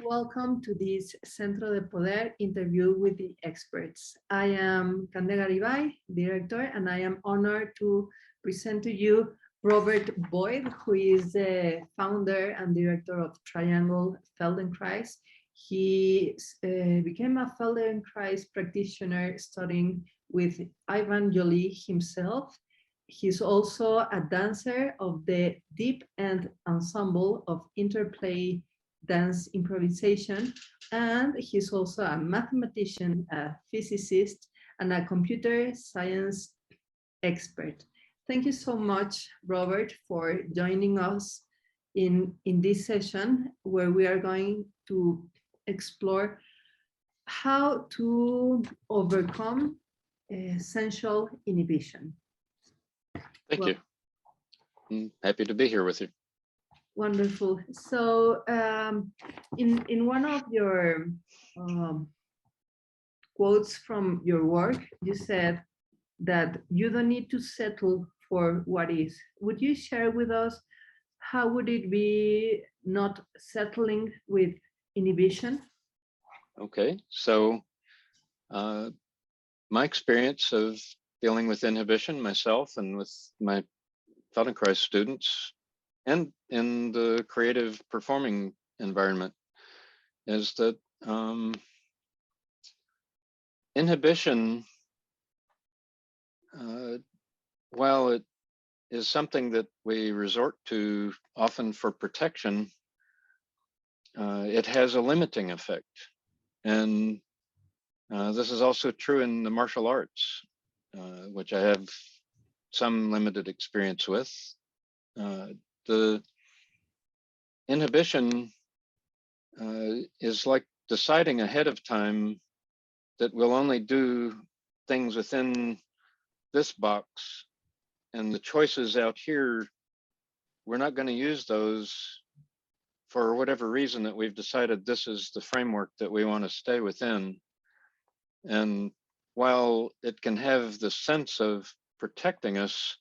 Welcome to this Centro de Poder interview with the experts. I am Cande Garibay, director, and I am honored to present to you Robert Boyd, who is the founder and director of Triangle Feldenkrais. He became a Feldenkrais practitioner studying with Ivan Joly himself. He's also a dancer of the Deep End Ensemble of InterPlay dance improvisation, and he's also a mathematician, a physicist, and a computer science expert. Thank you so much, Robert, for joining us in this session where we are going to explore how to overcome sensual inhibition. Thank you. I'm happy to be here with you. Wonderful. So in one of your quotes from your work, you said that you don't need to settle for what is. Would you share with us how would it be not settling with inhibition? Okay, so my experience of dealing with inhibition myself and with my Feldenkrais students and in the creative performing environment is that inhibition, while it is something that we resort to often for protection, it has a limiting effect. And this is also true in the martial arts, which I have some limited experience with. The inhibition is like deciding ahead of time that we'll only do things within this box, and the choices out here, we're not going to use those for whatever reason that we've decided this is the framework that we want to stay within. And while it can have the sense of protecting us,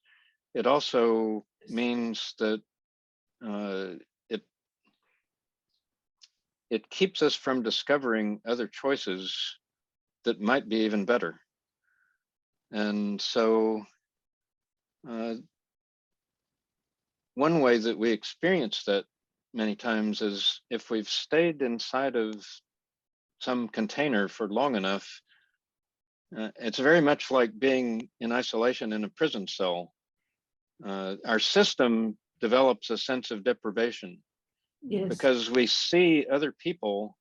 it also means that it keeps us from discovering other choices that might be even better. And so one way that we experience that many times is if we've stayed inside of some container for long enough, it's very much like being in isolation in a prison cell. Our system develops a sense of deprivation. Yes. Because we see other people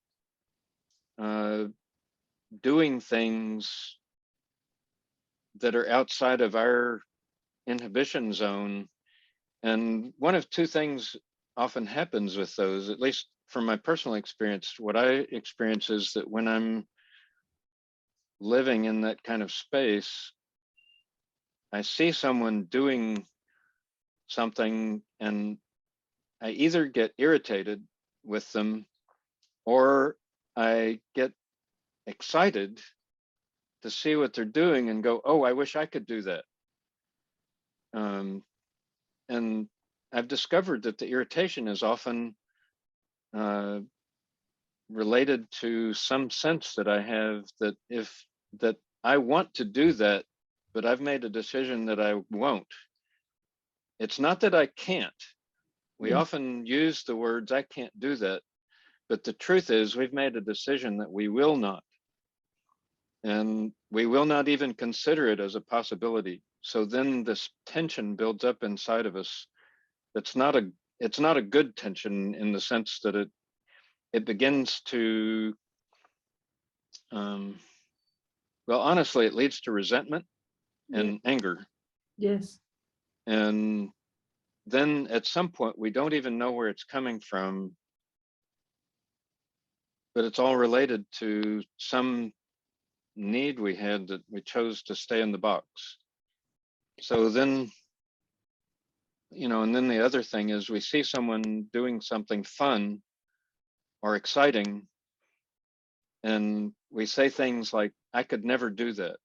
doing things that are outside of our inhibition zone. And one of two things often happens with those, at least from my personal experience. What I experience is that when I'm living in that kind of space, I see someone doing something and I either get irritated with them or I get excited to see what they're doing and go, oh, I wish I could do that. And I've discovered that the irritation is often related to some sense that I have that I want to do that, but I've made a decision that I won't. It's not that I can't. We often use the words, I can't do that. But the truth is we've made a decision that we will not. And we will not even consider it as a possibility. So then this tension builds up inside of us. It's not a good tension in the sense that it begins to, well, honestly, it leads to resentment and anger. Yes. And then at some point, we don't even know where it's coming from, but it's all related to some need we had that we chose to stay in the box. So then, and then the other thing is we see someone doing something fun or exciting, and we say things like, I could never do that.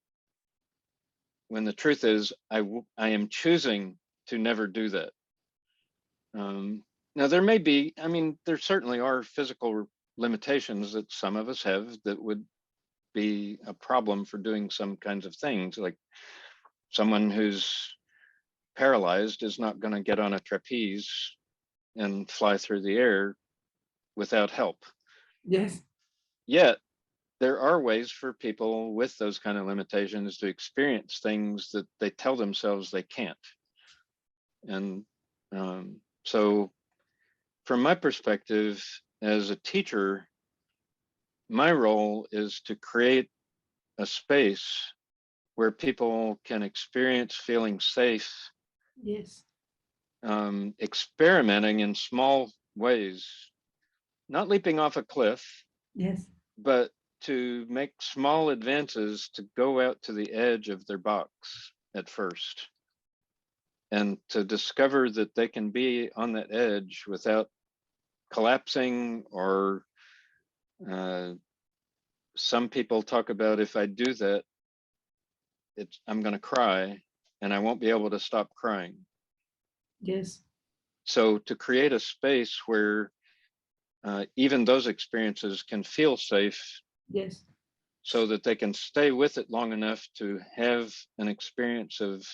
When the truth is, I am choosing to never do that. Now there may be, there certainly are physical limitations that some of us have that would be a problem for doing some kinds of things. Like someone who's paralyzed is not going to get on a trapeze and fly through the air without help. Yes. Yet there are ways for people with those kind of limitations to experience things that they tell themselves they can't. And so from my perspective as a teacher, my role is to create a space where people can experience feeling safe, Yes. experimenting in small ways, not leaping off a cliff, Yes. but to make small advances to go out to the edge of their box at first and to discover that they can be on that edge without collapsing or some people talk about, if I do that, I'm going to cry and I won't be able to stop crying. Yes. So to create a space where even those experiences can feel safe, Yes. so that they can stay with it long enough to have an experience of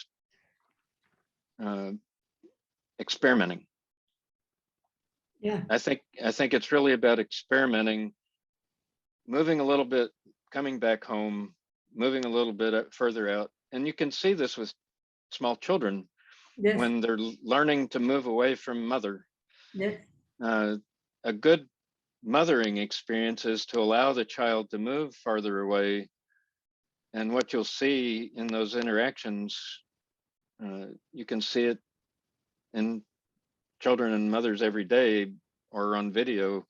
experimenting. Yeah. I think it's really about experimenting, moving a little bit, coming back home, moving a little bit further out. And you can see this with small children Yes. when they're learning to move away from mother. Yes. A good mothering experience is to allow the child to move farther away. And what you'll see in those interactions, you can see it in children and mothers every day or on video.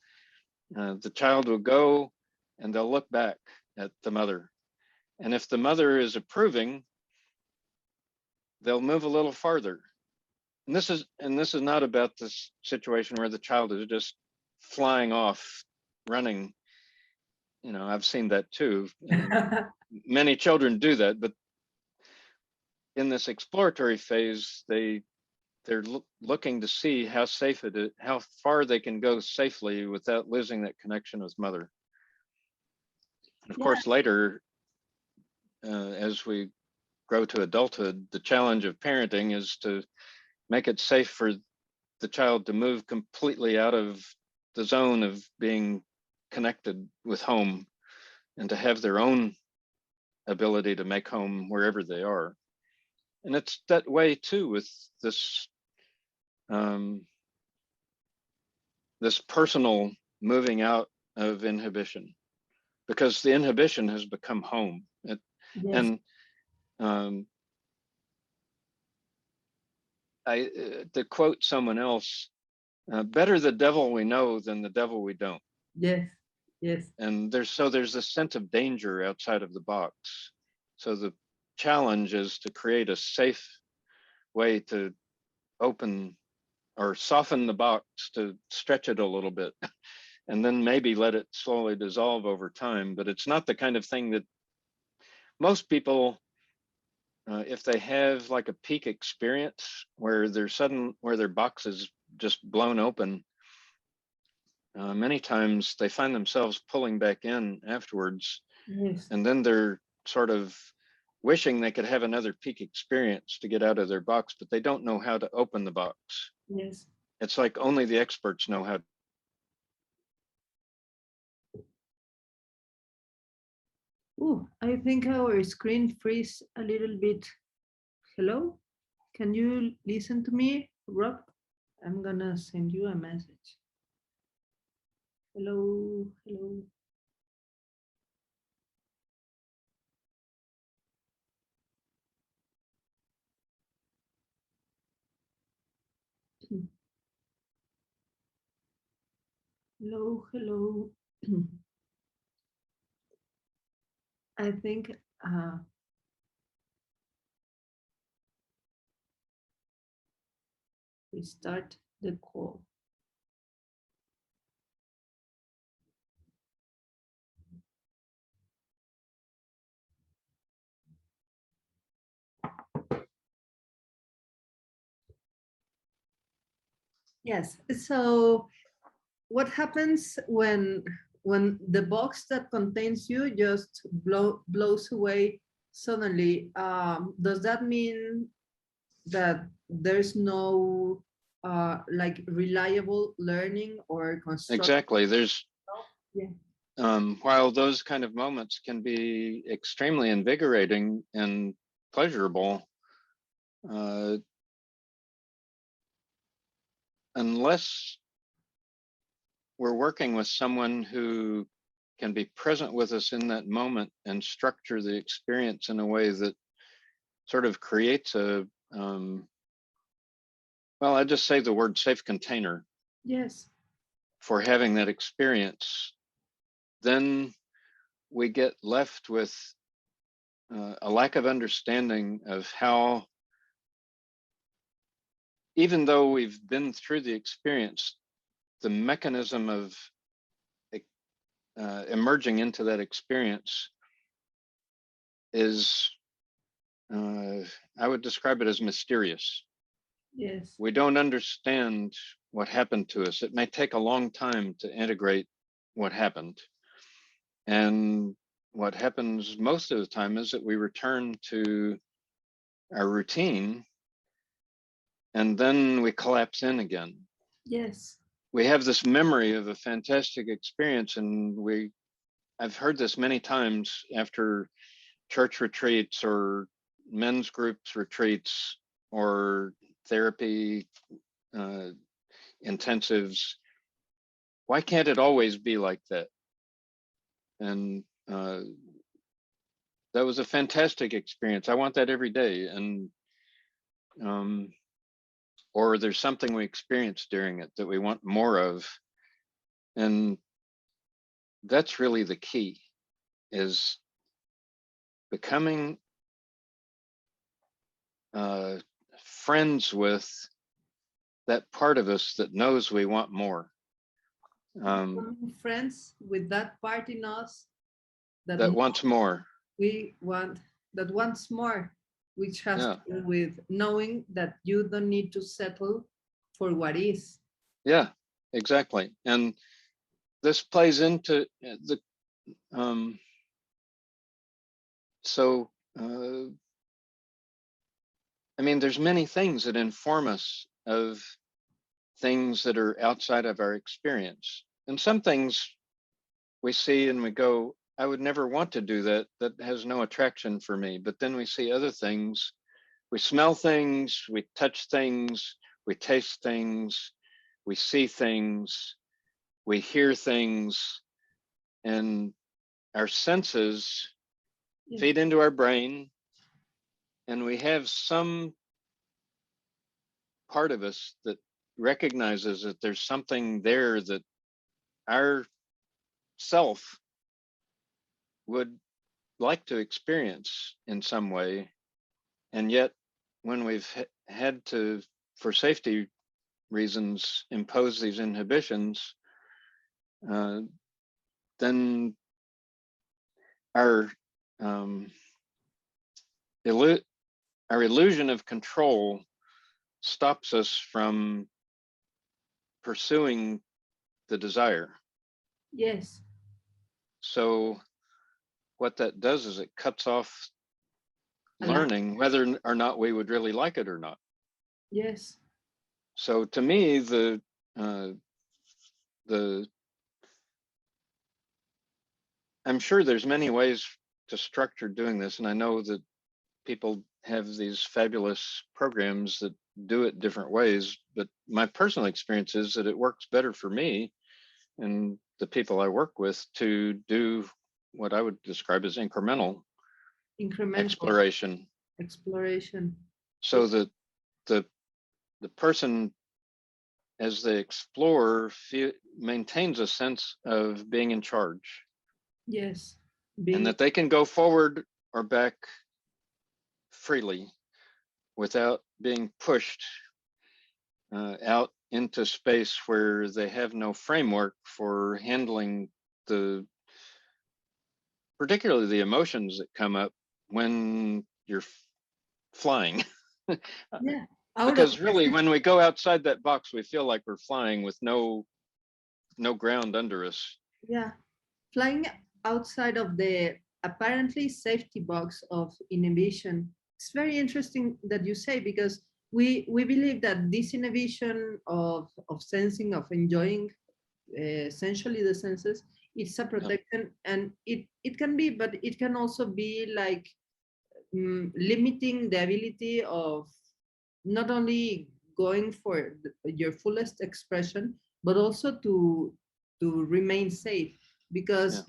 The child will go and they'll look back at the mother. And if the mother is approving, they'll move a little farther. And this is not about this situation where the child is just flying off, running. You know, I've seen that too. Many children do that, but in this exploratory phase, they're looking to see how safe it is, how far they can go safely without losing that connection with mother. Of course, later, as we grow to adulthood, the challenge of parenting is to make it safe for the child to move completely out of the zone of being connected with home and to have their own ability to make home wherever they are. And it's that way too with this this personal moving out of inhibition, because the inhibition has become home. Yes. And to quote someone else, better the devil we know than the devil we don't. Yes. Yes. And there's a sense of danger outside of the box. So the challenge is to create a safe way to open or soften the box, to stretch it a little bit, and then maybe let it slowly dissolve over time. But it's not the kind of thing that most people, if they have like a peak experience where their box is just blown open, many times they find themselves pulling back in afterwards. Yes. And then they're sort of wishing they could have another peak experience to get out of their box, but they don't know how to open the box. Yes. It's like only the experts know how. Oh, I think our screen freeze a little bit. Hello? Can you listen to me, Rob? I'm gonna send you a message. Hello, hello. Hello, hello. I think we start the call. Yes, so what happens when the box that contains you just blows away suddenly? Does that mean that there's no like reliable learning or construction? Exactly. There's, Yeah. while those kind of moments can be extremely invigorating and pleasurable, unless we're working with someone who can be present with us in that moment and structure the experience in a way that sort of creates a, well, I just say the word safe container Yes. for having that experience, then we get left with a lack of understanding of how, even though we've been through the experience, the mechanism of emerging into that experience is, I would describe it as mysterious. Yes. We don't understand what happened to us. It may take a long time to integrate what happened. And what happens most of the time is that we return to our routine and then we collapse in again. Yes. We have this memory of a fantastic experience, and I've heard this many times after church retreats or men's groups retreats or therapy intensives. Why can't it always be like that? And that was a fantastic experience. I want that every day. And or there's something we experienced during it that we want more of. And that's really the key, is becoming friends with that part of us that knows we want more. Becoming friends with that part in us that That wants more. we want, that wants more, which has Yeah. to do with knowing that you don't need to settle for what is. Yeah, exactly. And this plays into the, so, I mean, there's many things that inform us of things that are outside of our experience. And some things we see and we go, I would never want to do that. That has no attraction for me. But then we see other things. We smell things, we touch things, we taste things, we see things, we hear things, and our senses Yes. feed into our brain. And we have some part of us that recognizes that there's something there that our self would like to experience in some way. And yet, when we've had to, for safety reasons, impose these inhibitions, then our our illusion of control stops us from pursuing the desire. Yes. So what that does is it cuts off Allow. learning whether or not we would really like it or not. Yes. So to me, the I'm sure there's many ways to structure doing this, and I know that people have these fabulous programs that do it different ways, but my personal experience is that it works better for me and the people I work with to do what I would describe as incremental exploration, exploration. so that the person, as they explore, maintains a sense of being in charge. Yes. And that they can go forward or back freely without being pushed out into space where they have no framework for handling particularly the emotions that come up when you're flying. Yeah. Because really, when we go outside that box, we feel like we're flying with no no ground under us. Yeah, flying outside of the apparently safety box of inhibition. It's very interesting that you say, because we believe that this inhibition of sensing, of enjoying essentially the senses, it's a protection, and it can be, but it can also be like limiting the ability of not only going for your fullest expression, but also to remain safe, because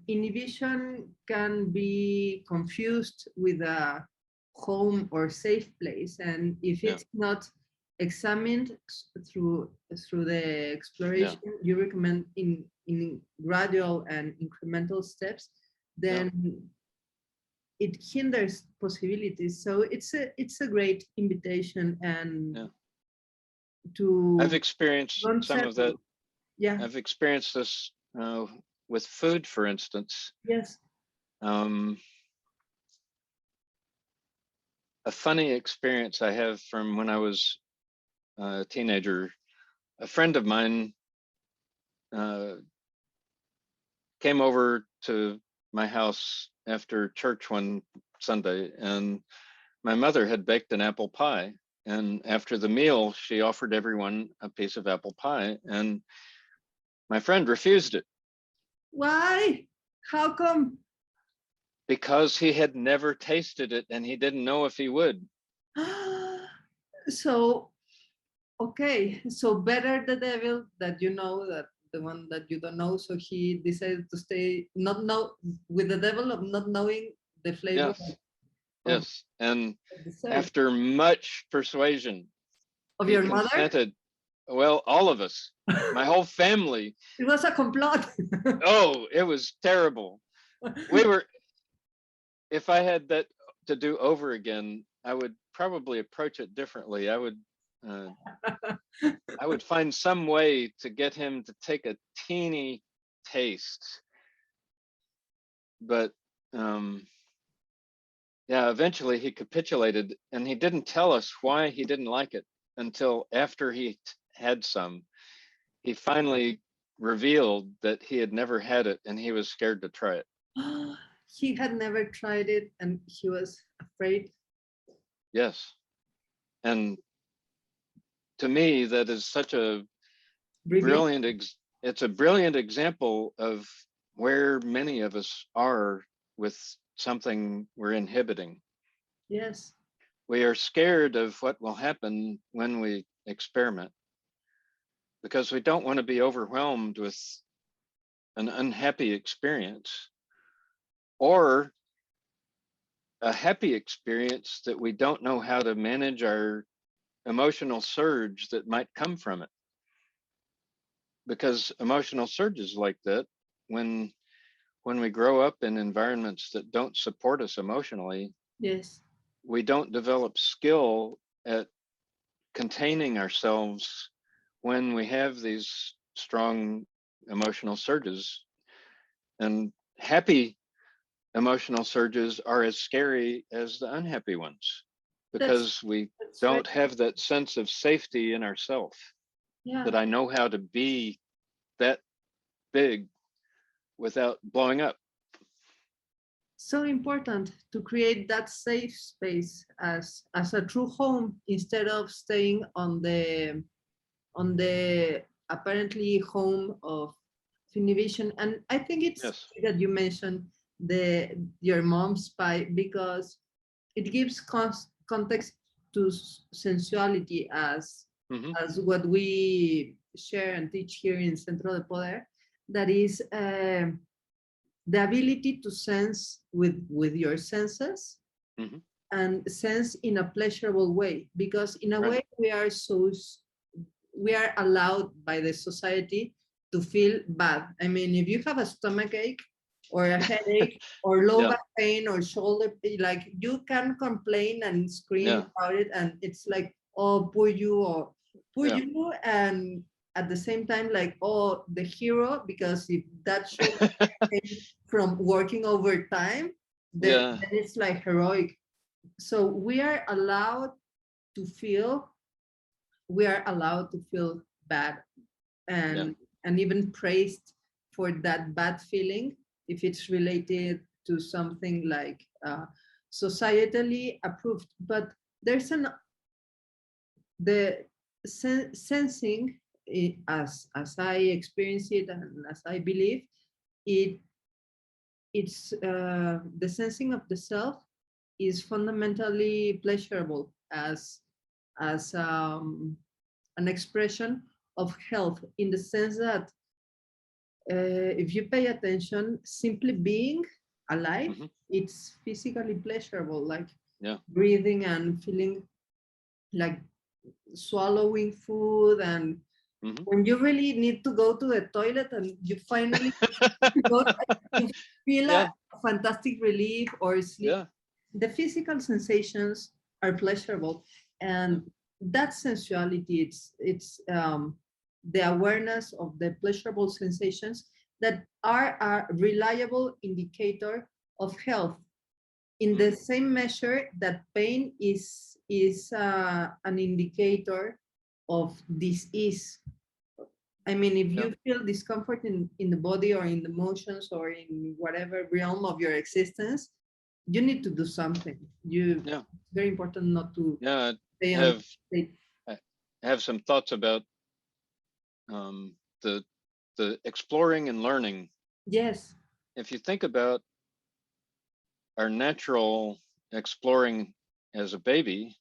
inhibition can be confused with a home or safe place, and if it's not examined through the exploration you recommend in gradual and incremental steps, then it hinders possibilities. So it's a great invitation, and to I've experienced some of that. Yeah, I've experienced this with food, for instance. Yes. A funny experience I have from when I was a teenager. A friend of mine came over to my house after church one Sunday, and my mother had baked an apple pie. And after the meal, she offered everyone a piece of apple pie, and my friend refused it. Why? How come? Because he had never tasted it and he didn't know if he would. So, okay, so better the devil that you know that the one that you don't know. So he decided to stay not know with the devil of not knowing the flavor. Yes. And Dessert. after much persuasion Of he your consented. mother? Well, all of us, my whole family. It was a complot. Oh, it was terrible. We were, if I had that to do over again, I would probably approach it differently. I would find some way to get him to take a teeny taste. But eventually he capitulated, and he didn't tell us why he didn't like it until after he had some. He finally revealed that he had never had it and he was scared to try it. He had never tried it and he was afraid. Yes. And to me, that is such a brilliant, it's a brilliant example of where many of us are with something we're inhibiting. Yes. We are scared of what will happen when we experiment, because we don't want to be overwhelmed with an unhappy experience or a happy experience that we don't know how to manage our emotional surge that might come from it. Because emotional surges like that, when we grow up in environments that don't support us emotionally, yes, we don't develop skill at containing ourselves when we have these strong emotional surges. And happy emotional surges are as scary as the unhappy ones, because we don't have that sense of safety in ourselves, that I know how to be that big without blowing up. So important to create that safe space as a true home, instead of staying on the apparently home of inhibition. And I think it's that you mentioned your mom's pie, because it gives context to sensuality as what we share and teach here in Centro de Poder. That is the ability to sense with your senses, and sense in a pleasurable way, because in a way we are allowed by the society to feel bad. I mean, if you have a stomach ache or a headache or low back pain or shoulder pain, like, you can complain and scream about it, and it's like, oh, poor you, or poor you, and at the same time, like, oh, the hero, because if that shoulder came from working overtime, then it's like heroic. So we are allowed to feel bad, and even praised for that bad feeling if it's related to something like societally approved. But there's the sensing, as I experience it and as I believe it's the sensing of the self is fundamentally pleasurable as an expression of health, in the sense that if you pay attention, simply being alive, it's physically pleasurable, like breathing and feeling like swallowing food. And when you really need to go to the toilet and you finally go, you feel a fantastic relief or sleep. The physical sensations are pleasurable, and that sensuality, it's the awareness of the pleasurable sensations that are a reliable indicator of health, in the same measure that pain is an indicator of disease. I mean, if you feel discomfort in the body or in the emotions or in whatever realm of your existence, you need to do something. It's very important not to stay on the state. I have some thoughts about the exploring and learning. Yes. If you think about our natural exploring as a baby,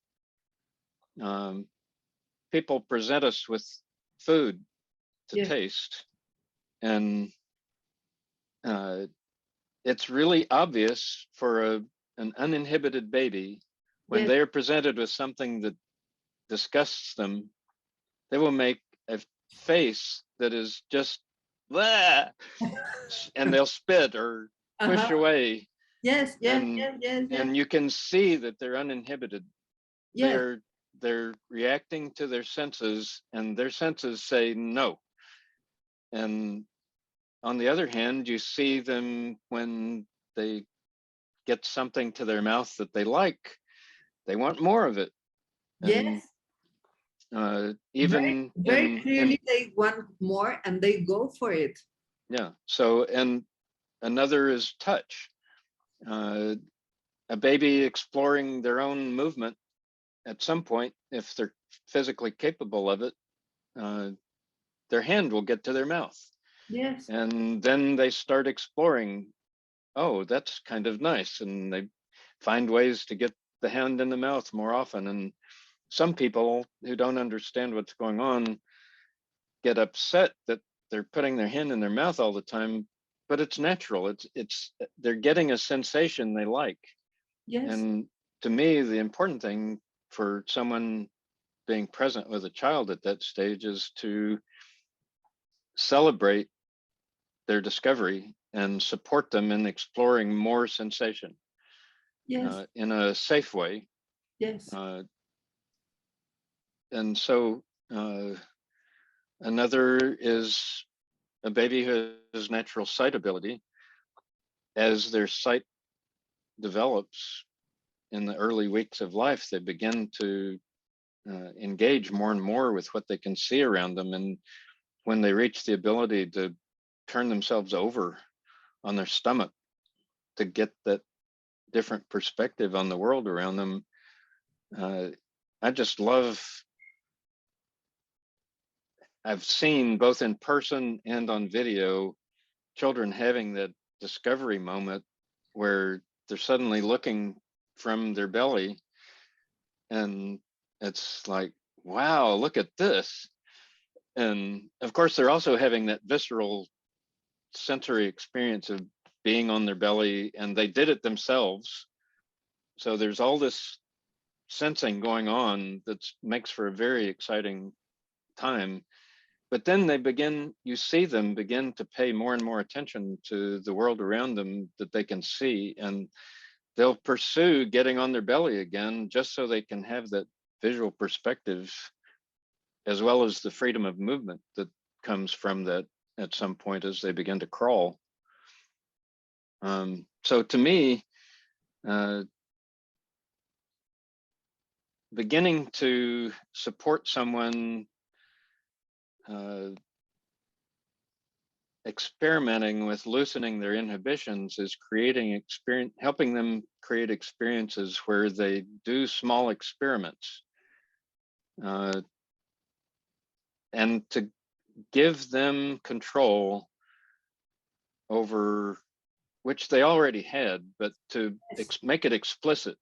people present us with food to taste, and it's really obvious for an uninhibited baby when they are presented with something that disgusts them, they will make a face that is just blah, and they'll spit or push away. And you can see that they're uninhibited. They're reacting to their senses, and their senses say no. And on the other hand, you see them when they get something to their mouth that they like, they want more of it. And, even very clearly they want more and they go for it. So, and another is touch. A baby exploring their own movement, at some point, if they're physically capable of it, their hand will get to their mouth. And then they start exploring, oh, that's kind of nice. And they find ways to get the hand in the mouth more often. And some people who don't understand what's going on get upset that they're putting their hand in their mouth all the time, but it's natural. It's they're getting a sensation they like. And to me, the important thing for someone being present with a child at that stage is to celebrate their discovery and support them in exploring more sensation in a safe way. And so another is a baby who has natural sight ability. As their sight develops in the early weeks of life, they begin to engage more and more with what they can see around them. And when they reach the ability to turn themselves over on their stomach to get that different perspective on the world around them, I just love, I've seen both in person and on video, children having that discovery moment where they're suddenly looking from their belly and it's like, wow, look at this. And of course, they're also having that visceral sensory experience of being on their belly, and they did it themselves. So there's all this sensing going on that makes for a very exciting time. But then they begin, you see them begin to pay more and more attention to the world around them that they can see, and they'll pursue getting on their belly again just so they can have that visual perspective, as well as the freedom of movement that comes from that at some point as they begin to crawl. So to me, beginning to support someone experimenting with loosening their inhibitions is creating experience, helping them create experiences where they do small experiments, and to give them control over, which they already had, but to make it explicit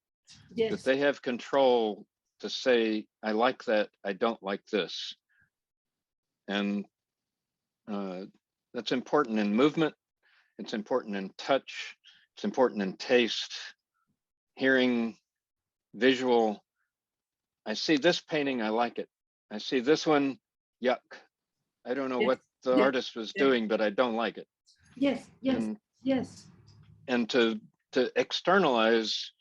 that they have control to say, I like that, I don't like this. And that's important in movement, it's important in touch, it's important in taste, hearing, visual. I see this painting, I like it. I see this one, yuck. I don't know what the artist was doing, but I don't like it. Yes, yes, and, yes. And to externalize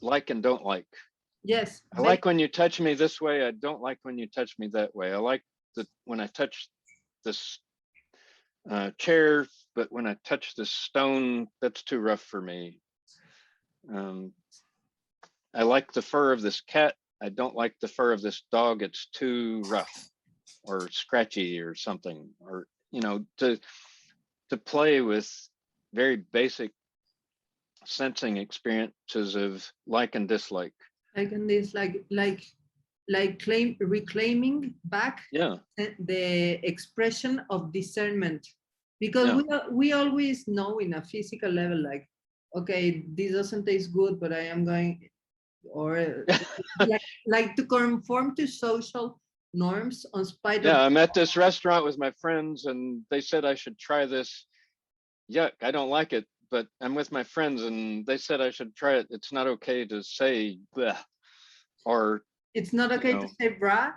like and don't like. Yes. I like when you touch me this way. I don't like when you touch me that way. I like that when I touch this chair, but when I touch this stone, that's too rough for me. I like the fur of this cat. I don't like the fur of this dog. It's too rough or scratchy or something, or, you know, to play with very basic sensing experiences of like and dislike. Like and dislike, reclaiming back the expression of discernment, because we always know in a physical level, like, okay, this doesn't taste good, but I am going, or like to conform to social norms on spite of. I'm at this restaurant with my friends and they said I should try this. Yuck, I don't like it, but I'm with my friends and they said I should try it. It's not okay to say bleh, or it's not okay to say brah,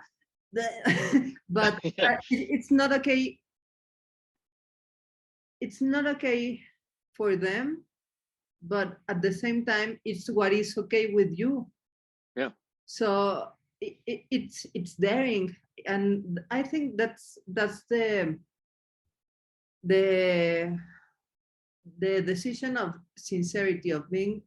but it's not okay. It's not okay for them, but at the same time, it's what is okay with you. Yeah. So it's daring, and I think that's the decision of sincerity, of being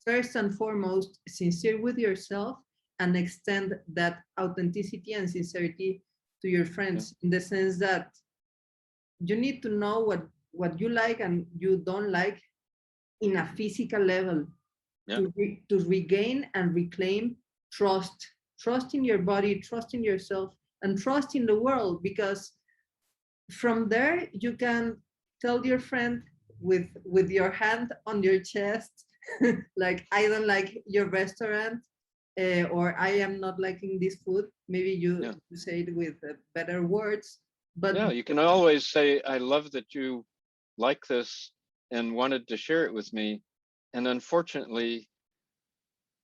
first and foremost sincere with yourself, and extend that authenticity and sincerity to your friends, in the sense that you need to know what you like and you don't like in a physical level, to regain and reclaim trust in your body, trust in yourself, and trust in the world, because from there you can tell your friend with your hand on your chest, like, I don't like your restaurant, or I am not liking this food. Maybe you say it with better words, but you can always say, I love that you like this and wanted to share it with me, and unfortunately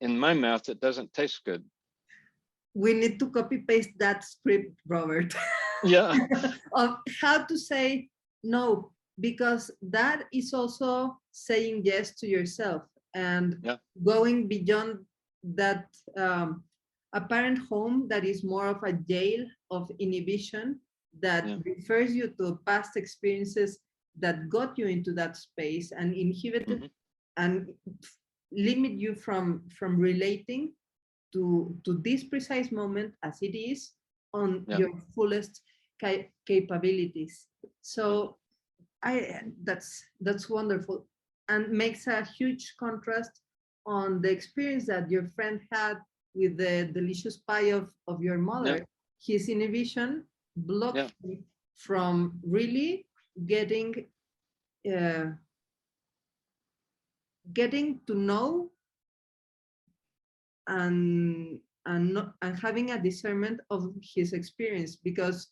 in my mouth it doesn't taste good. We need to copy paste that script, Robert. Of how to say no, because that is also saying yes to yourself, and going beyond that apparent home that is more of a jail of inhibition, that refers you to past experiences that got you into that space and inhibited and limit you from relating to this precise moment as it is on your fullest capabilities. So that's wonderful, and makes a huge contrast on the experience that your friend had with the delicious pie of your mother. His inhibition blocked him from really getting to know and having a discernment of his experience, because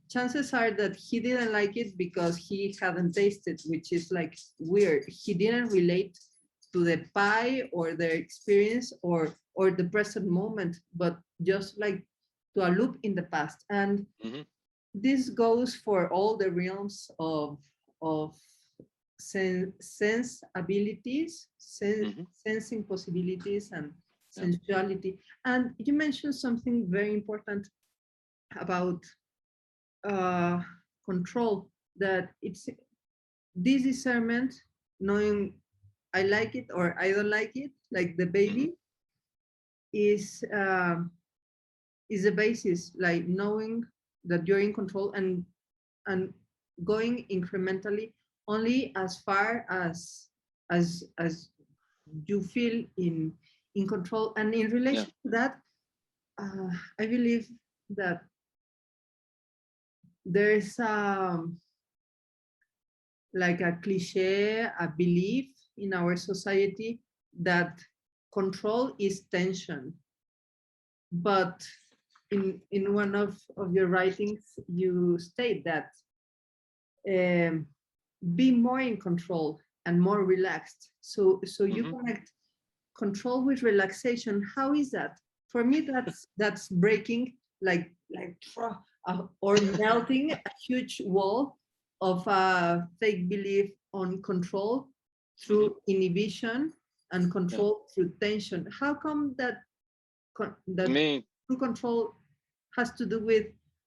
chances are that he didn't like it because he hadn't tasted, which is like weird. He didn't relate to the pie or their experience or the present moment, but just like to a loop in the past. And this goes for all the realms of sense abilities, sensing possibilities, and sensuality. And you mentioned something very important about control, that it's this discernment, knowing I like it or I don't like it, like the baby, is the basis, like knowing that you're in control and and going incrementally only as far as you feel in control. And in relation to that, I believe that there's like a cliche, a belief in our society that control is tension. But in one of your writings, you state that be more in control and more relaxed. So you connect control with relaxation. How is that? For me, that's breaking or melting a huge wall of a fake belief on control through inhibition and control through tension. How come that true control has to do with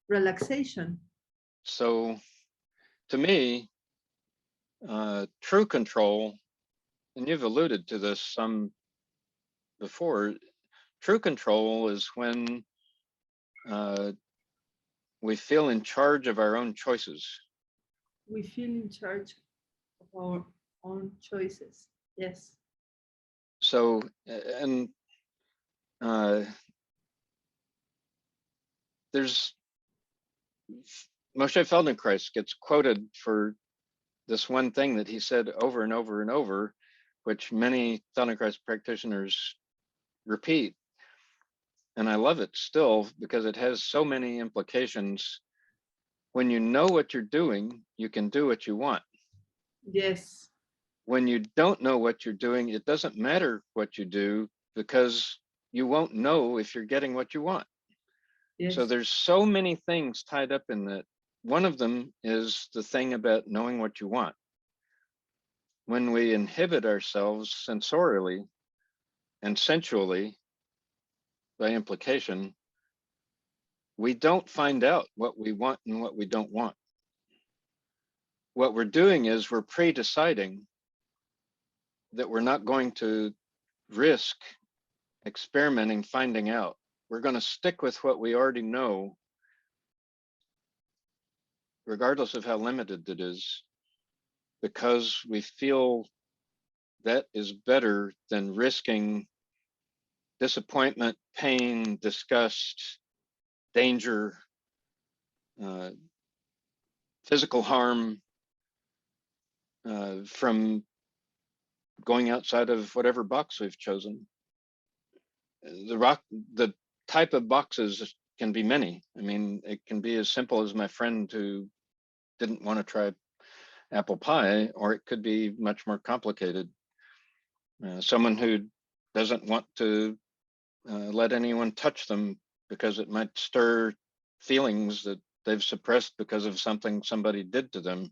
relaxation? So to me, true control, and you've alluded to this some before, true control is when we feel in charge of our own choices. We feel in charge of our own choices. Yes. So, and there's Moshe Feldenkrais gets quoted for this one thing that he said over and over and over, which many Feldenkrais practitioners repeat. And I love it still because it has so many implications. When you know what you're doing, you can do what you want. Yes. When you don't know what you're doing, it doesn't matter what you do because you won't know if you're getting what you want. Yes. So there's so many things tied up in that. One of them is the thing about knowing what you want. When we inhibit ourselves sensorially and sensually, by implication, we don't find out what we want and what we don't want. What we're doing is we're pre-deciding that we're not going to risk experimenting, finding out. We're going to stick with what we already know, regardless of how limited it is, because we feel that is better than risking disappointment, pain, disgust, danger, physical harm from going outside of whatever box we've chosen. The type of boxes can be many. I mean, it can be as simple as my friend who didn't want to try apple pie, or it could be much more complicated. Someone who doesn't want to let anyone touch them because it might stir feelings that they've suppressed because of something somebody did to them.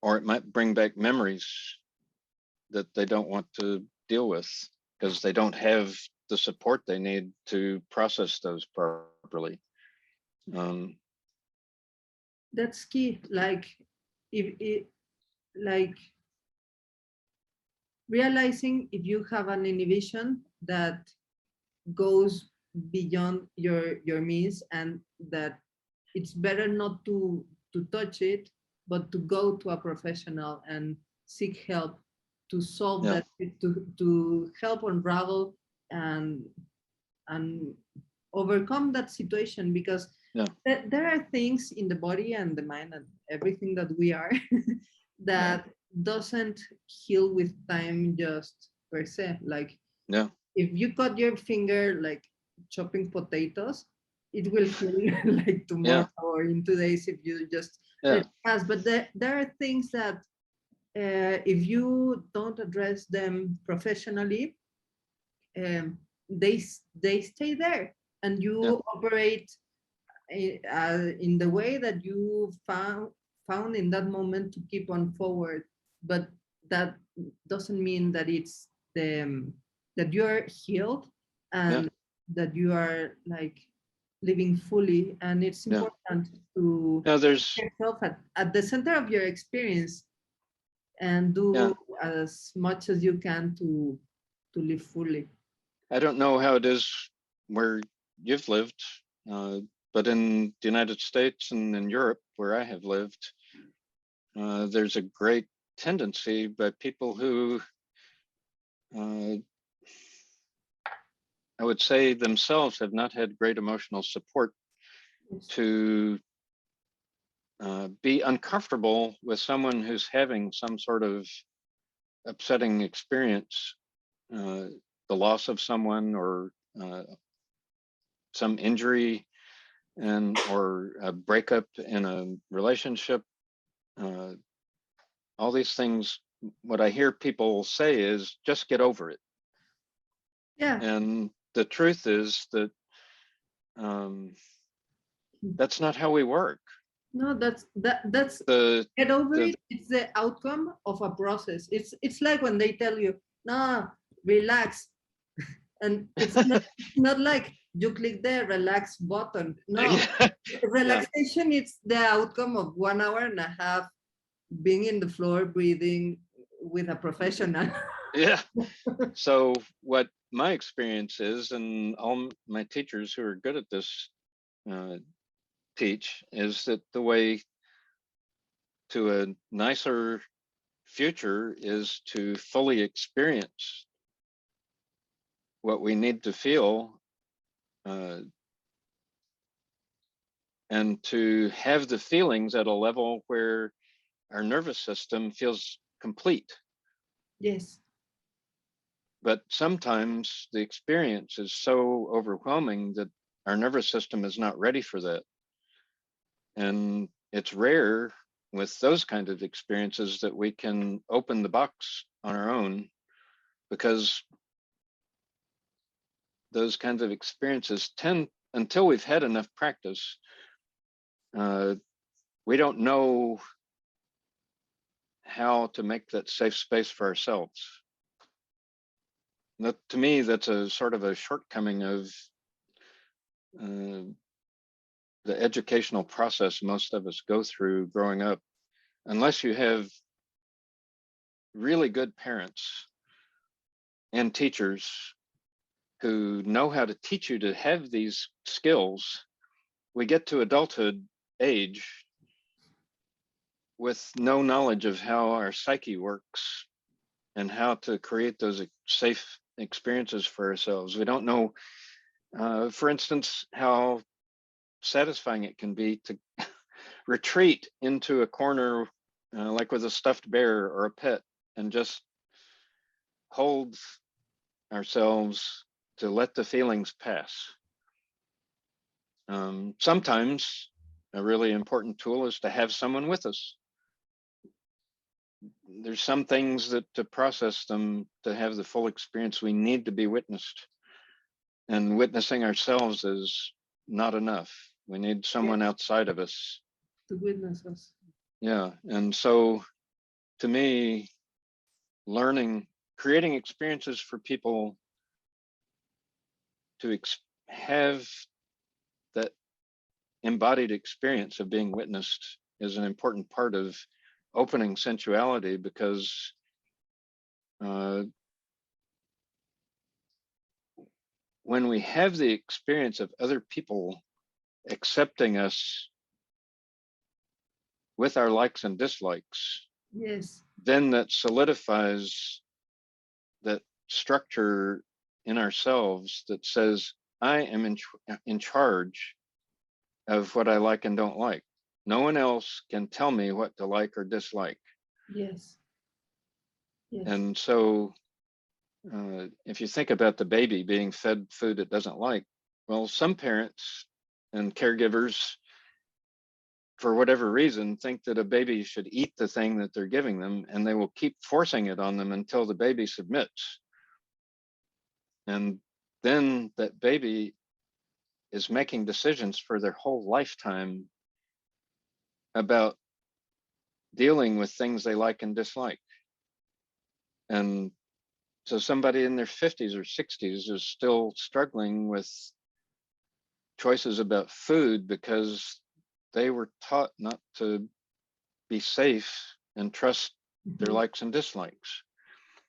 Or it might bring back memories that they don't want to deal with because they don't have the support they need to process those properly. That's key. Like realizing if you have an inhibition that goes beyond your means, and that it's better not to touch it, but to go to a professional and seek help to solve that, to help unravel and overcome that situation, because there are things in the body and the mind and everything that we are that doesn't heal with time just per se. Like if you cut your finger like chopping potatoes, it will heal like tomorrow or in 2 days if you just let it pass. But there are things that if you don't address them professionally, they stay there, and you operate in the way that you found in that moment to keep on forward. But that doesn't mean that it's that you're healed and that you are like living fully. And it's important to put yourself at the center of your experience and do as much as you can to live fully. I don't know how it is where you've lived, but in the United States and in Europe, where I have lived, there's a great tendency by people who I would say themselves have not had great emotional support to be uncomfortable with someone who's having some sort of upsetting experience, the loss of someone or some injury or a breakup in a relationship. All these things, what I hear people say is just get over it. Yeah. And the truth is that that's not how we work. No, that's The get over it. It's the outcome of a process. It's like when they tell you, no, relax. And it's not like you click the relax button. No, relaxation is the outcome of 1 hour and a half being in the floor, breathing with a professional. Yeah. So what my experience is, and all my teachers who are good at this teach, is that the way to a nicer future is to fully experience what we need to feel, and to have the feelings at a level where our nervous system feels complete. Yes. But sometimes the experience is so overwhelming that our nervous system is not ready for that. And it's rare with those kinds of experiences that we can open the box on our own, because those kinds of experiences tend, until we've had enough practice, we don't know how to make that safe space for ourselves. That, to me, that's a sort of a shortcoming of the educational process most of us go through growing up. Unless you have really good parents and teachers who know how to teach you to have these skills, we get to adulthood age with no knowledge of how our psyche works and how to create those safe experiences for ourselves. We don't know, for instance, how satisfying it can be to retreat into a corner, like with a stuffed bear or a pet, and just hold ourselves to let the feelings pass. Sometimes a really important tool is to have someone with us. There's some things that to process them, to have the full experience, we need to be witnessed. And witnessing ourselves is not enough. We need someone outside of us to witness us. Yeah. And so to me, creating experiences for people to have that embodied experience of being witnessed is an important part of opening sensuality, because when we have the experience of other people accepting us with our likes and dislikes, yes, then that solidifies that structure in ourselves that says, I am in charge of what I like and don't like. No one else can tell me what to like or dislike. Yes. Yes. And so if you think about the baby being fed food it doesn't like, well, some parents and caregivers, for whatever reason, think that a baby should eat the thing that they're giving them, and they will keep forcing it on them until the baby submits. And then that baby is making decisions for their whole lifetime about dealing with things they like and dislike. And so somebody in their 50s or 60s is still struggling with choices about food because they were taught not to be safe and trust their likes and dislikes.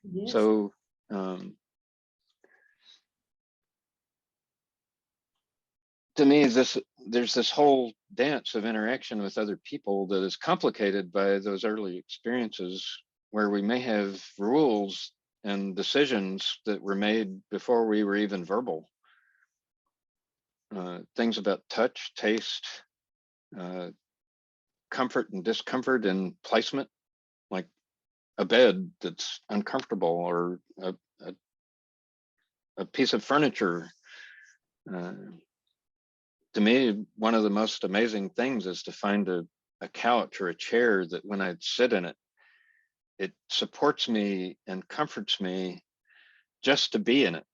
Yes. So to me, there's this whole dance of interaction with other people that is complicated by those early experiences where we may have rules and decisions that were made before we were even verbal. Things about touch, taste, comfort and discomfort and placement, like a bed that's uncomfortable or a piece of furniture. To me, one of the most amazing things is to find a couch or a chair that when I sit in it, it supports me and comforts me just to be in it.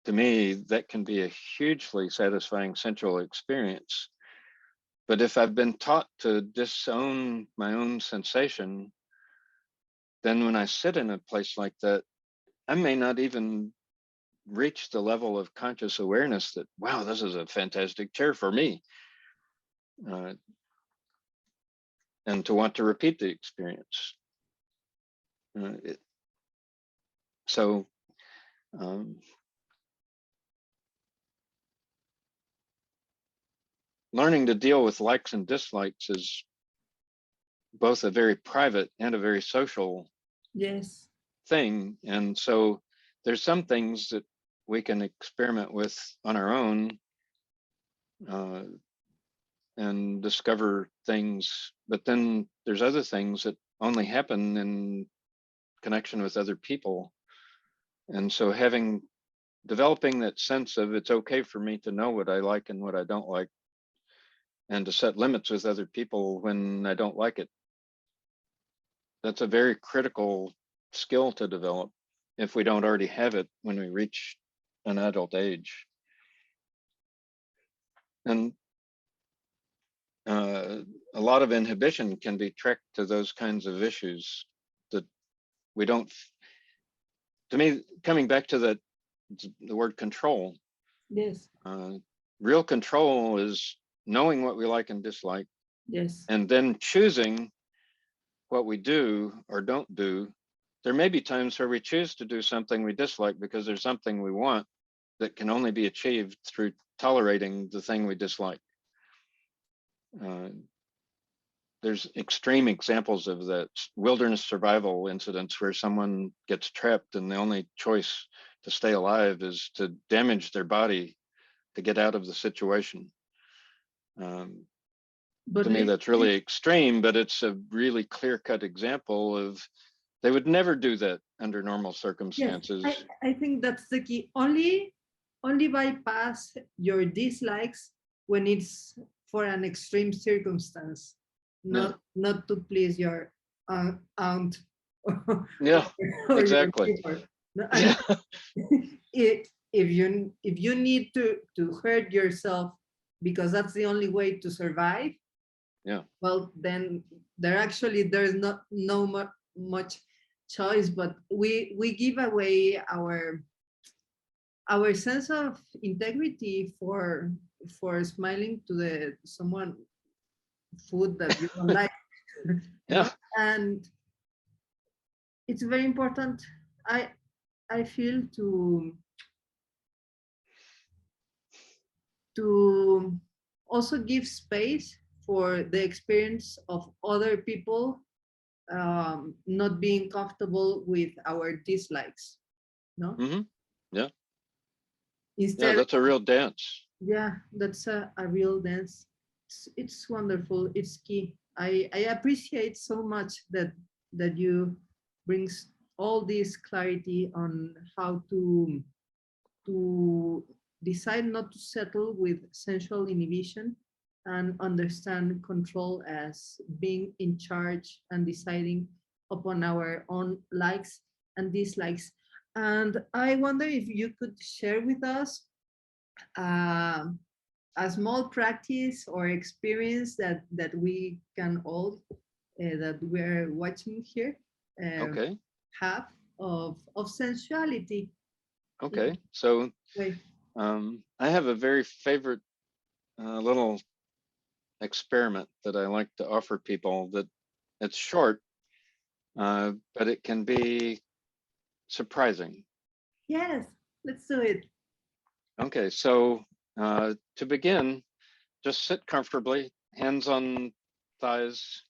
To me, that can be a hugely satisfying sensual experience. But if I've been taught to disown my own sensation, then when I sit in a place like that, I may not even reach the level of conscious awareness that, wow, this is a fantastic chair for me. And to want to repeat the experience. Learning to deal with likes and dislikes is both a very private and a very social thing. And so there's some things that we can experiment with on our own and discover things, but then there's other things that only happen in connection with other people. And so developing that sense of it's okay for me to know what I like and what I don't like, and to set limits with other people when I don't like it. That's a very critical skill to develop if we don't already have it when we reach an adult age. And a lot of inhibition can be tracked to those kinds of issues that we don't, to me, coming back to the word control. Yes. Real control is knowing what we like and dislike. Yes. And then choosing what we do or don't do. There may be times where we choose to do something we dislike because there's something we want that can only be achieved through tolerating the thing we dislike. There's extreme examples of that. Wilderness survival incidents where someone gets trapped and the only choice to stay alive is to damage their body to get out of the situation. To me, that's really extreme, but it's a really clear-cut example of they would never do that under normal circumstances. Yes, I think that's the key. Only bypass your dislikes when it's for an extreme circumstance, not to please your aunt. Yeah, or exactly. Yeah. If you need to hurt yourself because that's the only way to survive, well, then there's not much choice, but we give away our sense of integrity for smiling to someone food that you don't like. And it's very important, I feel, to also give space for the experience of other people not being comfortable with our dislikes. No? Mm-hmm. Yeah. Instead, that's a real dance. Yeah, that's a real dance. It's wonderful. It's key. I appreciate so much that you brings all this clarity on how to decide not to settle with sensual inhibition and understand control as being in charge and deciding upon our own likes and dislikes. And I wonder if you could share with us a small practice or experience that we can all that we're watching here have of sensuality. Okay, so I have a very favorite little experiment that I like to offer people. That it's short, but it can be surprising. Yes, let's do it. Okay, so To begin, just sit comfortably, hands on thighs,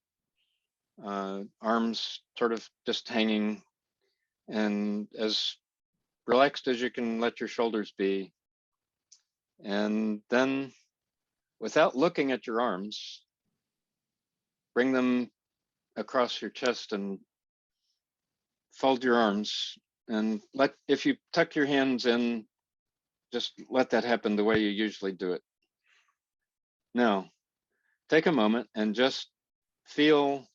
arms sort of just hanging, and as relaxed as you can let your shoulders be. And then, without looking at your arms, bring them across your chest and fold your arms. And if you tuck your hands in, just let that happen the way you usually do it. Now, take a moment and just feel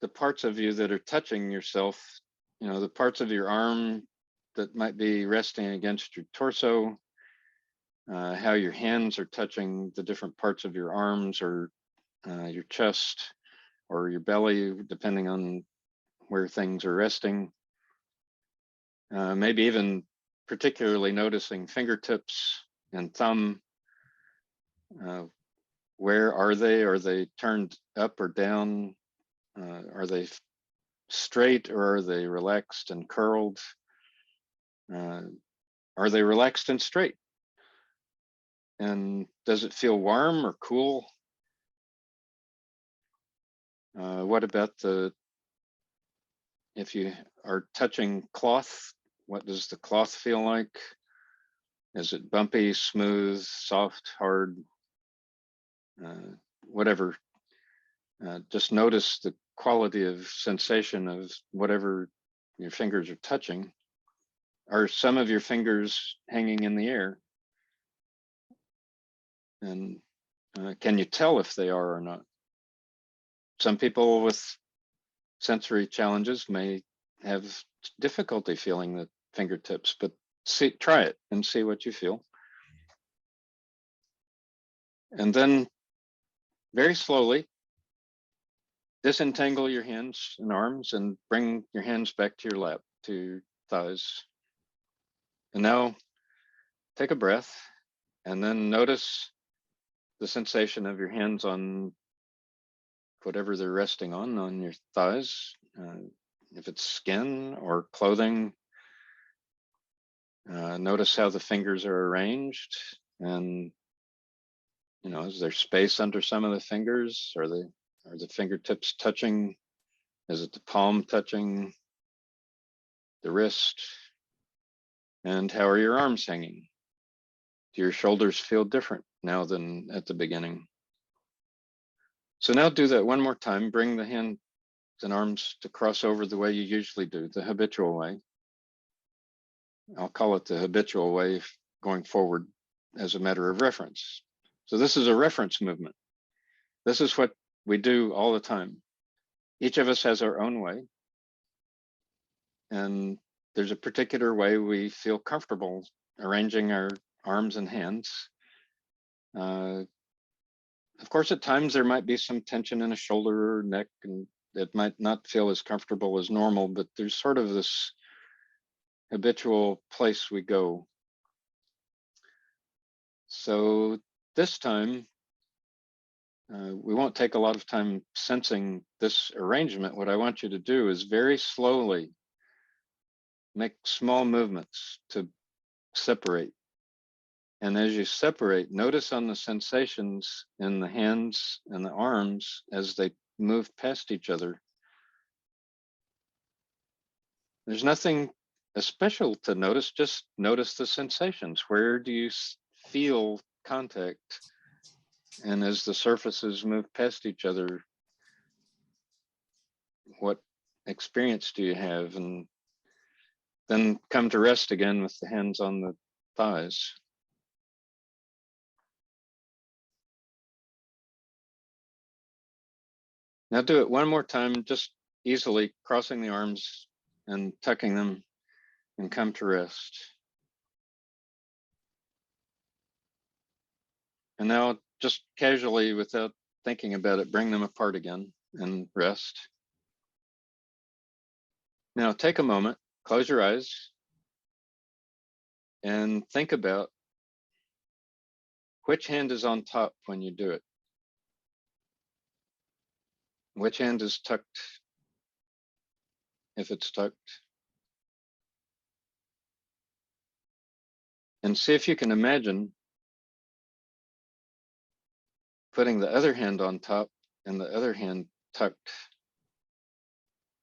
the parts of you that are touching yourself, the parts of your arm that might be resting against your torso, how your hands are touching the different parts of your arms or your chest or your belly, depending on where things are resting. Maybe even particularly noticing fingertips and thumb. Where are they? Are they turned up or down? Are they straight or are they relaxed and curled? Are they relaxed and straight? And does it feel warm or cool? What about if you are touching cloth, what does the cloth feel like? Is it bumpy, smooth, soft, hard? Whatever. Just notice the quality of sensation of whatever your fingers are touching. Are some of your fingers hanging in the air? And can you tell if they are or not? Some people with sensory challenges may have difficulty feeling the fingertips, but try it and see what you feel. And then very slowly, disentangle your hands and arms and bring your hands back to your lap, to your thighs. And now take a breath and then notice the sensation of your hands on whatever they're resting on your thighs. If it's skin or clothing, notice how the fingers are arranged, and is there space under some of the fingers? Are the fingertips touching? Is it the palm touching the wrist? And how are your arms hanging? Do your shoulders feel different now than at the beginning? So now do that one more time. Bring the hands and arms to cross over the way you usually do, the habitual way. I'll call it the habitual way going forward as a matter of reference. So this is a reference movement. This is what we do all the time. Each of us has our own way. And there's a particular way we feel comfortable arranging our arms and hands. Of course, at times there might be some tension in a shoulder or neck, and it might not feel as comfortable as normal, but there's sort of this habitual place we go. So this time, we won't take a lot of time sensing this arrangement. What I want you to do is very slowly make small movements to separate. And as you separate, notice on the sensations in the hands and the arms as they move past each other. There's nothing special to notice, just notice the sensations. Where do you feel contact? And as the surfaces move past each other, what experience do you have? And then come to rest again with the hands on the thighs. Now do it one more time, just easily crossing the arms and tucking them, and come to rest. And now just casually, without thinking about it, bring them apart again and rest. Now take a moment, close your eyes, and think about which hand is on top when you do it. Which hand is tucked, if it's tucked. And see if you can imagine putting the other hand on top and the other hand tucked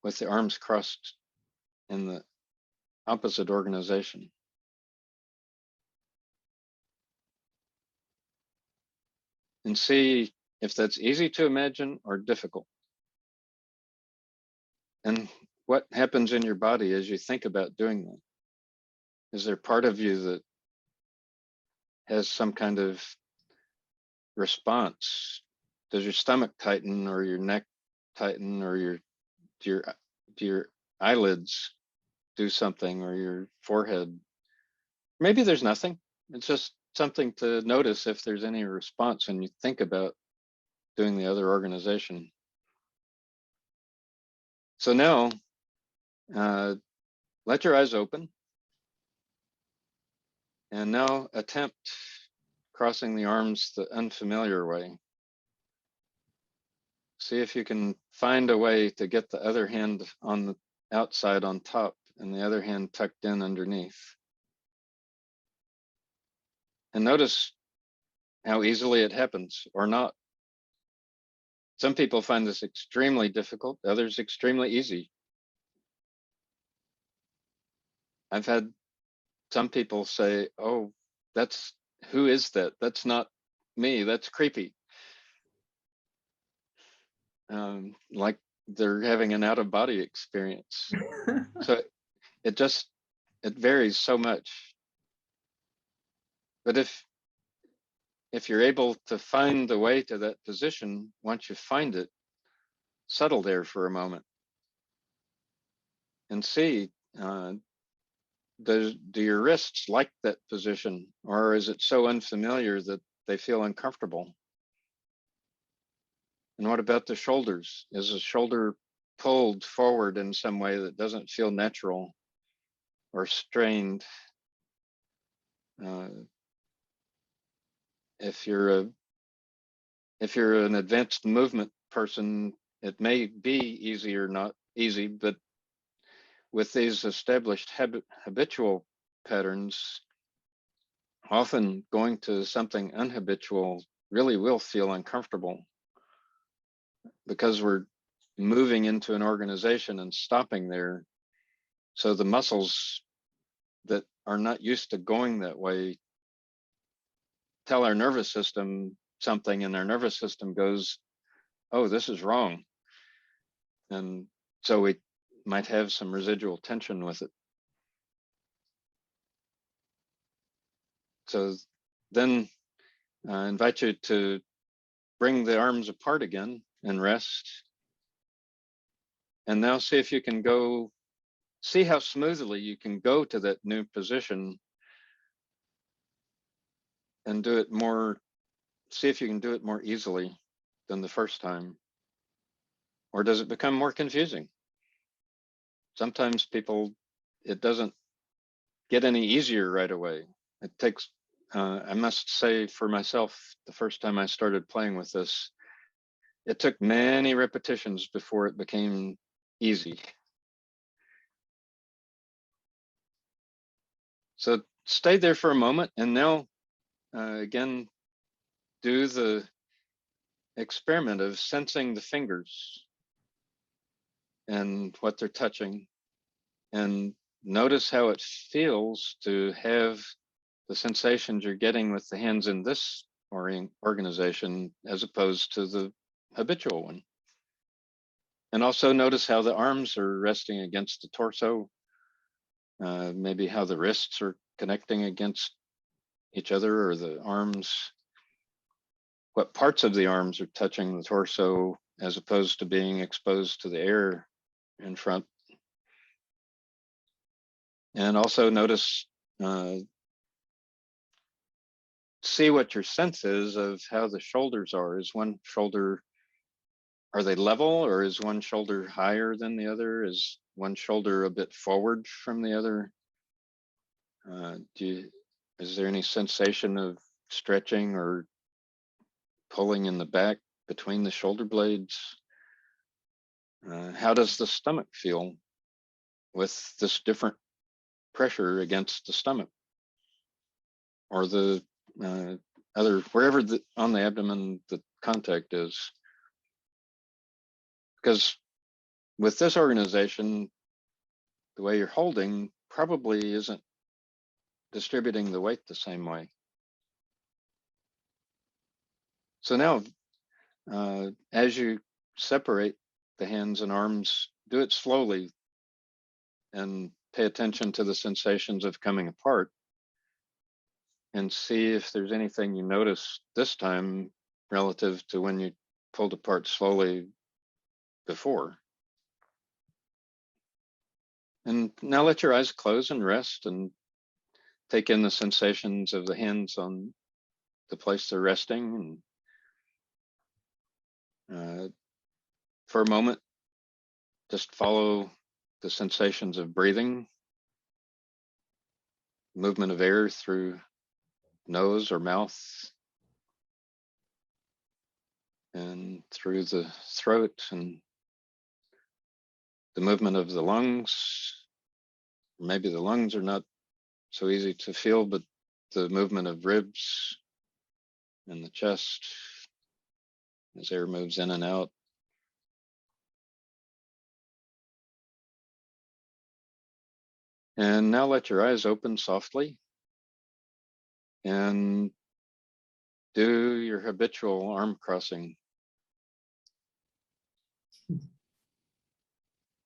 with the arms crossed in the opposite organization. And see if that's easy to imagine or difficult. And what happens in your body as you think about doing that? Is there part of you that has some kind of response? Does your stomach tighten or your neck tighten or do your eyelids do something or your forehead? Maybe there's nothing. It's just something to notice if there's any response when you think about doing the other organization. So now, let your eyes open. And now attempt crossing the arms the unfamiliar way. See if you can find a way to get the other hand on the outside on top and the other hand tucked in underneath. And notice how easily it happens or not. Some people find this extremely difficult, others extremely easy. I've had some people say, oh, who is that? That's not me, that's creepy. Like they're having an out-of-body experience. So it varies so much. But if you're able to find the way to that position, once you find it, settle there for a moment and see, do your wrists like that position, or is it so unfamiliar that they feel uncomfortable? And what about the shoulders? Is the shoulder pulled forward in some way that doesn't feel natural or strained? If you're an advanced movement person, it may be easy or not easy, but with these established habitual patterns, often going to something unhabitual really will feel uncomfortable because we're moving into an organization and stopping there. So the muscles that are not used to going that way tell our nervous system something, and our nervous system goes, oh, this is wrong. And so we might have some residual tension with it. So then I invite you to bring the arms apart again and rest. And now see if you can see how smoothly you can go to that new position and do it more, see if you can do it more easily than the first time. Or does it become more confusing? Sometimes it doesn't get any easier right away. It takes, I must say for myself, the first time I started playing with this, it took many repetitions before it became easy. So stay there for a moment, and now again, do the experiment of sensing the fingers and what they're touching, and notice how it feels to have the sensations you're getting with the hands in this organization as opposed to the habitual one. And also notice how the arms are resting against the torso, maybe how the wrists are connecting against each other, or the arms, what parts of the arms are touching the torso as opposed to being exposed to the air in front. And also notice, see what your sense is of how the shoulders are. Is one shoulder, are they level, or is one shoulder higher than the other? Is one shoulder a bit forward from the other? Is there any sensation of stretching or pulling in the back between the shoulder blades? How does the stomach feel with this different pressure against the stomach? Or the wherever on the abdomen the contact is. Because with this organization, the way you're holding probably isn't distributing the weight the same way. So now, as you separate the hands and arms, do it slowly and pay attention to the sensations of coming apart and see if there's anything you notice this time relative to when you pulled apart slowly before. And now let your eyes close and rest and take in the sensations of the hands on the place they're resting. And for a moment, just follow the sensations of breathing, movement of air through nose or mouth, and through the throat, and the movement of the lungs. Maybe the lungs are not so easy to feel, but the movement of ribs and the chest as air moves in and out. And now let your eyes open softly and do your habitual arm crossing.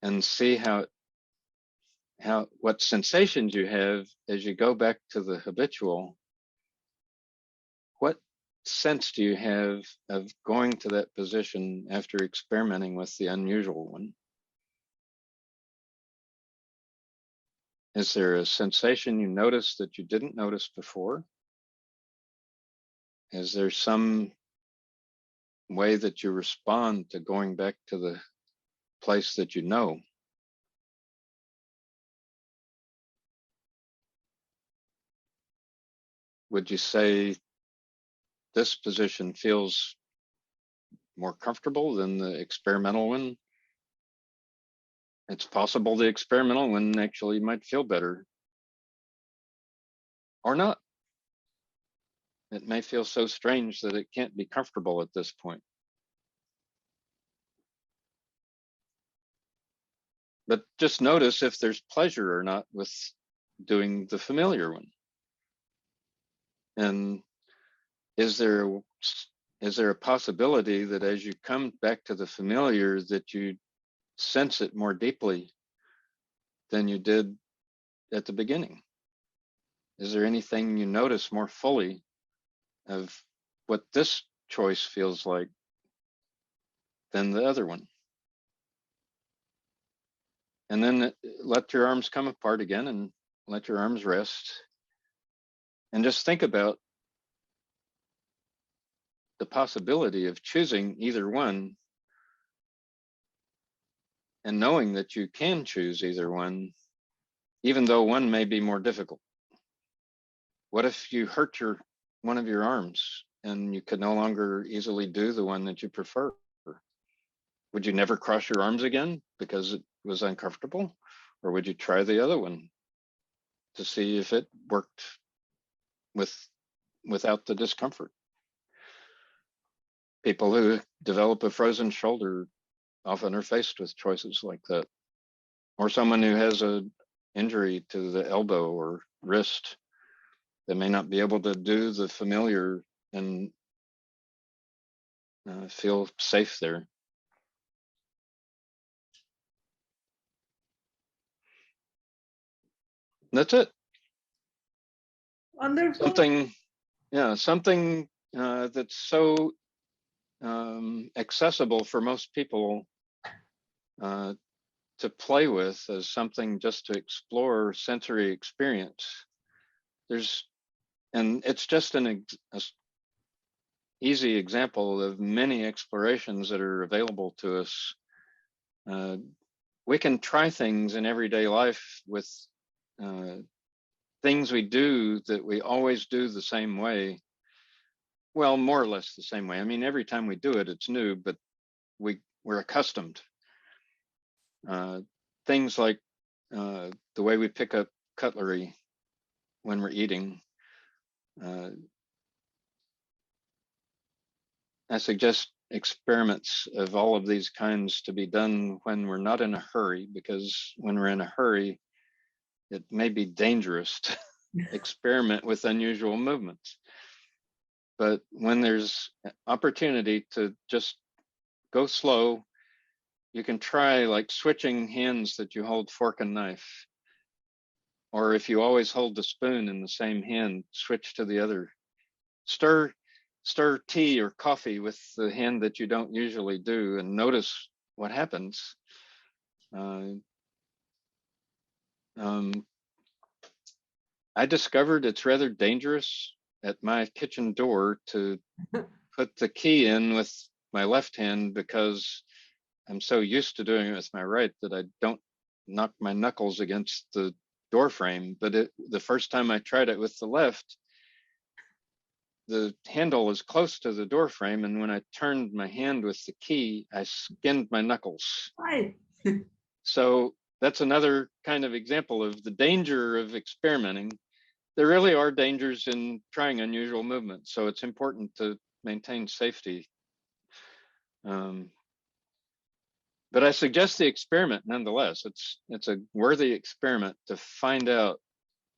And see what sensations you have as you go back to the habitual. What sense do you have of going to that position after experimenting with the unusual one? Is there a sensation you notice that you didn't notice before? Is there some way that you respond to going back to the place that you know? Would you say this position feels more comfortable than the experimental one? It's possible the experimental one actually might feel better, or not. It may feel so strange that it can't be comfortable at this point. But just notice if there's pleasure or not with doing the familiar one. And is there a possibility that as you come back to the familiar that you sense it more deeply than you did at the beginning? Is there anything you notice more fully of what this choice feels like than the other one? And then let your arms come apart again and let your arms rest. And just think about the possibility of choosing either one, and knowing that you can choose either one, even though one may be more difficult. What if you hurt one of your arms and you could no longer easily do the one that you prefer? Would you never cross your arms again because it was uncomfortable? Or would you try the other one to see if it worked without the discomfort? People who develop a frozen shoulder often are faced with choices like that. Or someone who has an injury to the elbow or wrist, they may not be able to do the familiar and feel safe there. That's it. Wonderful. Something that's so accessible for most people to play with as something just to explore sensory experience. And it's just an easy example of many explorations that are available to us. We can try things in everyday life with things we do that we always do the same way. Well, more or less the same way. I mean, every time we do it, it's new, but we're accustomed. Things like the way we pick up cutlery when we're eating, I suggest experiments of all of these kinds to be done when we're not in a hurry, because when we're in a hurry, it may be dangerous to experiment with unusual movements. But when there's opportunity to just go slow, you can try like switching hands that you hold fork and knife. Or if you always hold the spoon in the same hand, switch to the other. Stir tea or coffee with the hand that you don't usually do and notice what happens. I discovered it's rather dangerous at my kitchen door to put the key in with my left hand, because I'm so used to doing it with my right that I don't knock my knuckles against the door frame. But the first time I tried it with the left, the handle was close to the door frame, and when I turned my hand with the key, I skinned my knuckles. Right. So that's another kind of example of the danger of experimenting. There really are dangers in trying unusual movements, so it's important to maintain safety. But I suggest the experiment nonetheless. It's a worthy experiment to find out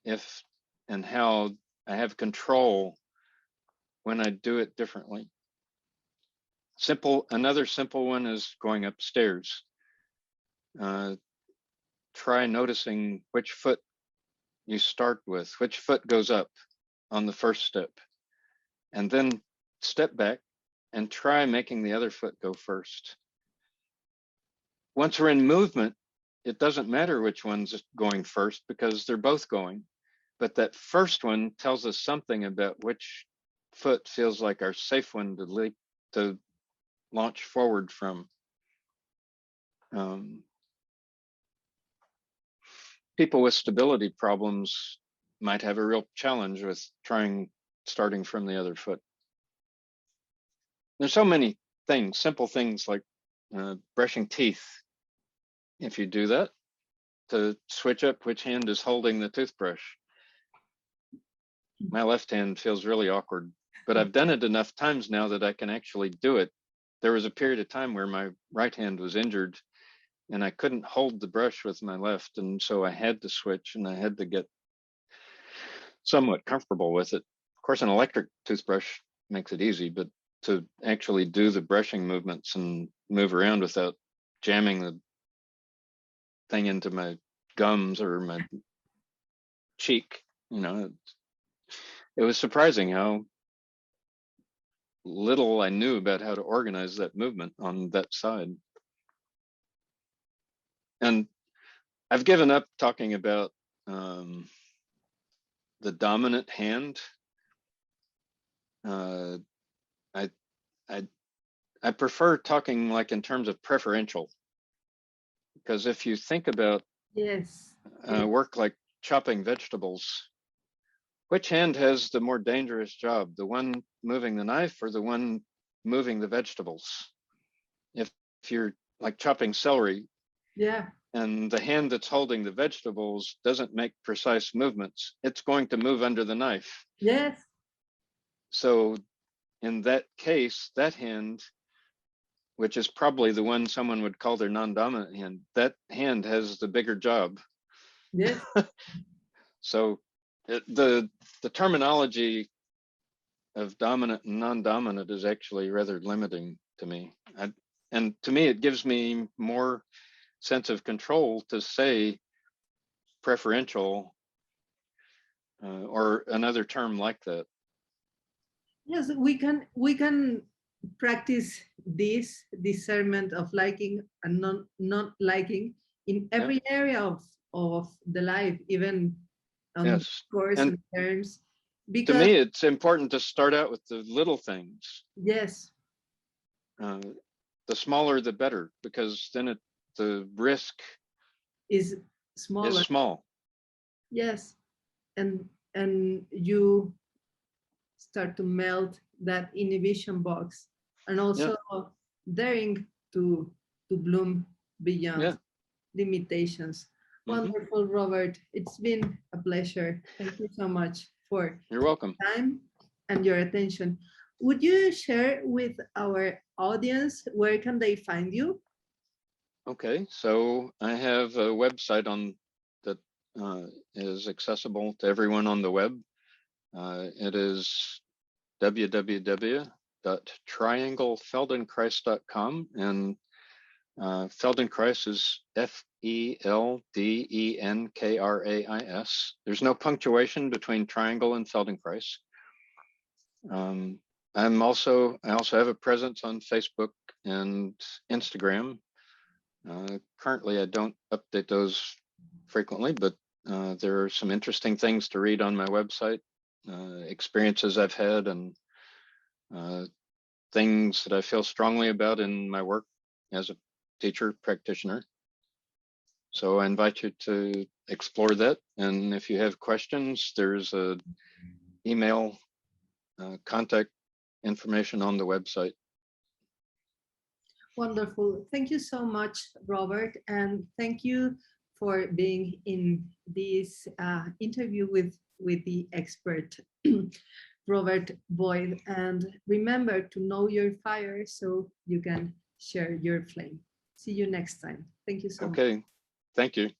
if and how I have control when I do it differently. Another simple one is going upstairs. Try noticing which foot you start with, which foot goes up on the first step, and then step back and try making the other foot go first. Once we're in movement, it doesn't matter which one's going first because they're both going. But that first one tells us something about which foot feels like our safe one to launch forward from. People with stability problems might have a real challenge with starting from the other foot. There's so many things, simple things like brushing teeth. If you do that, to switch up which hand is holding the toothbrush. My left hand feels really awkward, but I've done it enough times now that I can actually do it. There was a period of time where my right hand was injured and I couldn't hold the brush with my left, and so I had to switch and I had to get somewhat comfortable with it. Of course, an electric toothbrush makes it easy, but to actually do the brushing movements and move around without jamming the thing into my gums or my cheek, it was surprising how little I knew about how to organize that movement on that side. And I've given up talking about the dominant hand. I prefer talking like in terms of preferential, because if you think about work like chopping vegetables, which hand has the more dangerous job, the one moving the knife or the one moving the vegetables? If you're like chopping celery, and the hand that's holding the vegetables doesn't make precise movements, it's going to move under the knife. Yes. So in that case, that hand, which is probably the one someone would call their non-dominant hand, that hand has the bigger job. Yes. So the terminology of dominant and non-dominant is actually rather limiting to me. And to me, it gives me more sense of control to say preferential or another term like that. Yes, we can practice this discernment of liking and not liking in every area of the life, even on course and terms. Because to me, it's important to start out with the little things. Yes. The smaller, the better, because then the risk is smaller. Is small. Yes, and you start to melt that inhibition box, and also daring to bloom beyond limitations. Wonderful, Robert. It's been a pleasure. Thank you so much for your welcome time and your attention. Would you share with our audience where can they find you? Okay, so I have a website that is accessible to everyone on the web. It is www.trianglefeldenkrais.com, and Feldenkrais is Feldenkrais. There's no punctuation between triangle and Feldenkrais. I also have a presence on Facebook and Instagram. Currently, I don't update those frequently, but there are some interesting things to read on my website, experiences I've had, and things that I feel strongly about in my work as a teacher practitioner. So I invite you to explore that. And if you have questions, there's a email contact information on the website. Wonderful. Thank you so much, Robert. And thank you for being in this interview with the expert, Robert Boyd. And remember to know your fire so you can share your flame. See you next time. Thank you so much. Okay, thank you.